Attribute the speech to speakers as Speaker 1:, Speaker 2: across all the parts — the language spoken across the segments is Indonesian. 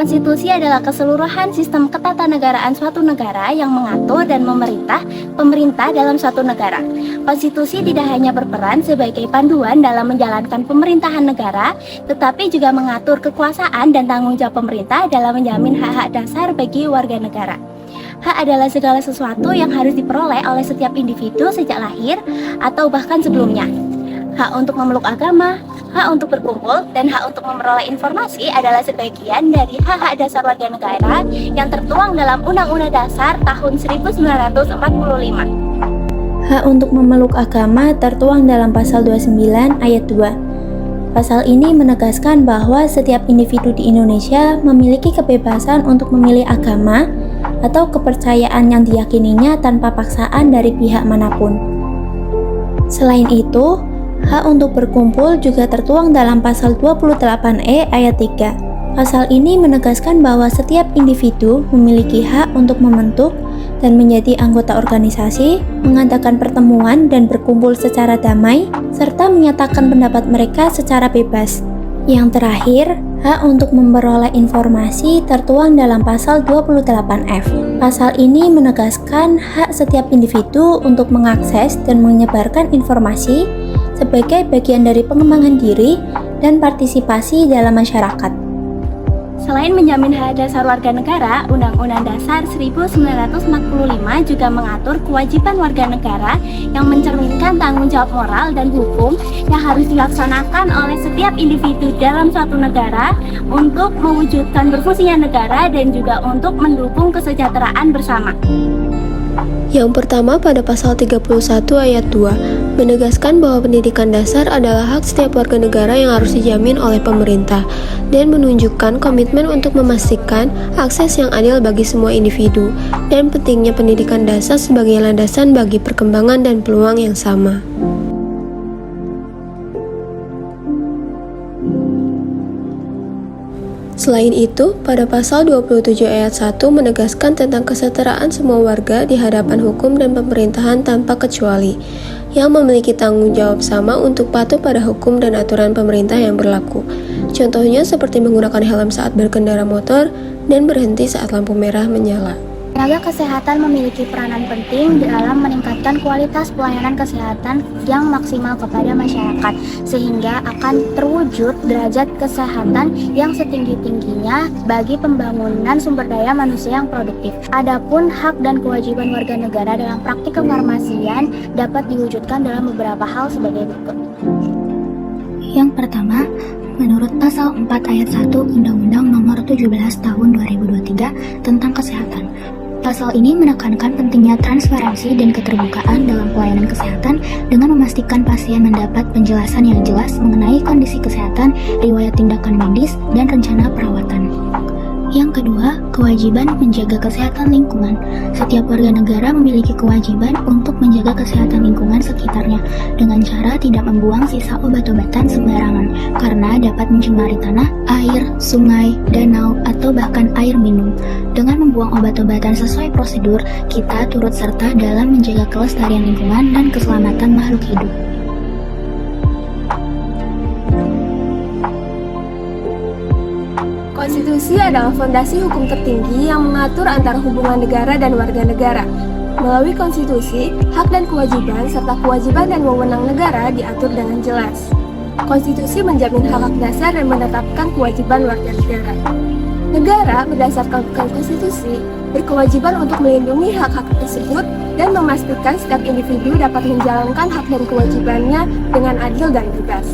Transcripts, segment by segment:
Speaker 1: Konstitusi adalah keseluruhan sistem ketatanegaraan suatu negara yang mengatur dan memerintah pemerintah dalam suatu negara. Konstitusi tidak hanya berperan sebagai panduan dalam menjalankan pemerintahan negara, tetapi juga mengatur kekuasaan dan tanggung jawab pemerintah dalam menjamin hak-hak dasar bagi warga negara. Hak adalah segala sesuatu yang harus diperoleh oleh setiap individu sejak lahir atau bahkan sebelumnya. Hak untuk memeluk agama, hak untuk berkumpul, dan hak untuk memperoleh informasi adalah sebagian dari hak-hak dasar warga negara yang tertuang dalam Undang-Undang Dasar tahun 1945.
Speaker 2: Hak untuk memeluk agama tertuang dalam Pasal 29 ayat 2. Pasal ini menegaskan bahwa setiap individu di Indonesia memiliki kebebasan untuk memilih agama atau kepercayaan yang diyakininya tanpa paksaan dari pihak manapun. Selain itu, hak untuk berkumpul juga tertuang dalam Pasal 28E ayat 3. Pasal ini menegaskan bahwa setiap individu memiliki hak untuk membentuk dan menjadi anggota organisasi, mengadakan pertemuan dan berkumpul secara damai, serta menyatakan pendapat mereka secara bebas. Yang terakhir, hak untuk memperoleh informasi tertuang dalam Pasal 28F. Pasal ini menegaskan hak setiap individu untuk mengakses dan menyebarkan informasi sebagai bagian dari pengembangan diri dan partisipasi dalam masyarakat.
Speaker 1: Selain menjamin hak dasar warga negara, Undang-Undang Dasar 1945 juga mengatur kewajiban warga negara yang mencerminkan tanggung jawab moral dan hukum yang harus dilaksanakan oleh setiap individu dalam suatu negara untuk mewujudkan berfungsinya negara dan juga untuk mendukung kesejahteraan bersama.
Speaker 3: Yang pertama pada pasal 31 ayat 2 menegaskan bahwa pendidikan dasar adalah hak setiap warga negara yang harus dijamin oleh pemerintah dan menunjukkan komitmen untuk memastikan akses yang adil bagi semua individu dan pentingnya pendidikan dasar sebagai landasan bagi perkembangan dan peluang yang sama. Selain itu, pada pasal 27 ayat 1 menegaskan tentang kesetaraan semua warga di hadapan hukum dan pemerintahan tanpa kecuali, yang memiliki tanggung jawab sama untuk patuh pada hukum dan aturan pemerintah yang berlaku. Contohnya seperti menggunakan helm saat berkendara motor dan berhenti saat lampu merah menyala.
Speaker 1: Tenaga kesehatan memiliki peranan penting dalam meningkatkan kualitas pelayanan kesehatan yang maksimal kepada masyarakat, sehingga akan terwujud derajat kesehatan yang setinggi-tingginya bagi pembangunan sumber daya manusia yang produktif. Adapun hak dan kewajiban warga negara dalam praktik kefarmasian dapat diwujudkan dalam beberapa hal sebagai berikut.
Speaker 4: Yang pertama, menurut Pasal 4 ayat 1 Undang-Undang Nomor 17 Tahun 2023 tentang Kesehatan. Pasal ini menekankan pentingnya transparansi dan keterbukaan dalam pelayanan kesehatan dengan memastikan pasien mendapat penjelasan yang jelas mengenai kondisi kesehatan, riwayat tindakan medis, dan rencana perawatan. Yang kedua, kewajiban menjaga kesehatan lingkungan. Setiap warga negara memiliki kewajiban untuk menjaga kesehatan lingkungan sekitarnya dengan cara tidak membuang sisa obat-obatan sembarangan karena dapat mencemari tanah, air, sungai, danau, atau bahkan air minum. Dengan membuang obat-obatan sesuai prosedur, kita turut serta dalam menjaga kelestarian lingkungan dan keselamatan makhluk hidup.
Speaker 5: Konstitusi adalah fondasi hukum tertinggi yang mengatur antara hubungan negara dan warga negara. Melalui konstitusi, hak dan kewajiban serta kewajiban dan wewenang negara diatur dengan jelas. Konstitusi menjamin hak-hak dasar dan menetapkan kewajiban warga negara. Negara berdasarkan konstitusi berkewajiban untuk melindungi hak-hak tersebut dan memastikan setiap individu dapat menjalankan hak dan kewajibannya dengan adil dan bebas.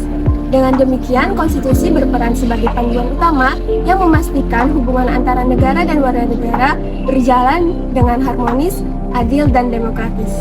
Speaker 5: Dengan demikian, konstitusi berperan sebagai panduan utama yang memastikan hubungan antara negara dan warga negara berjalan dengan harmonis, adil, dan demokratis.